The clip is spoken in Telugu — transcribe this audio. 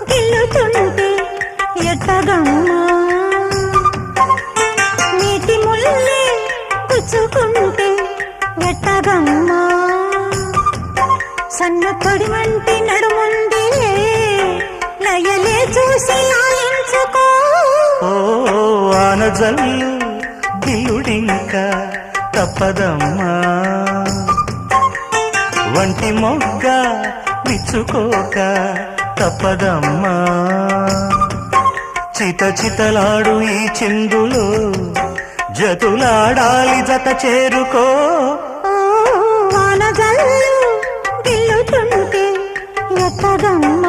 గిల్లుతుంటే ఎట్టగమ్మా నీటి ముల్లే పుచ్చుకుంటే ఎట్టగమ్మా సన్న పొడి వంటి నడుముంది లయలే చూసి ఆలించుకో ఆనజల్లు గిల్లుడింక తప్పదమ్మా వంటి మొగ్గ విచ్చుకోక తప్పదమ్మా చిత చితలాడు ఈ చిందులో జతులాడాలి జత చేరుకో వానజల్లు గిల్లుతుంటే ఎట్టగమ్మా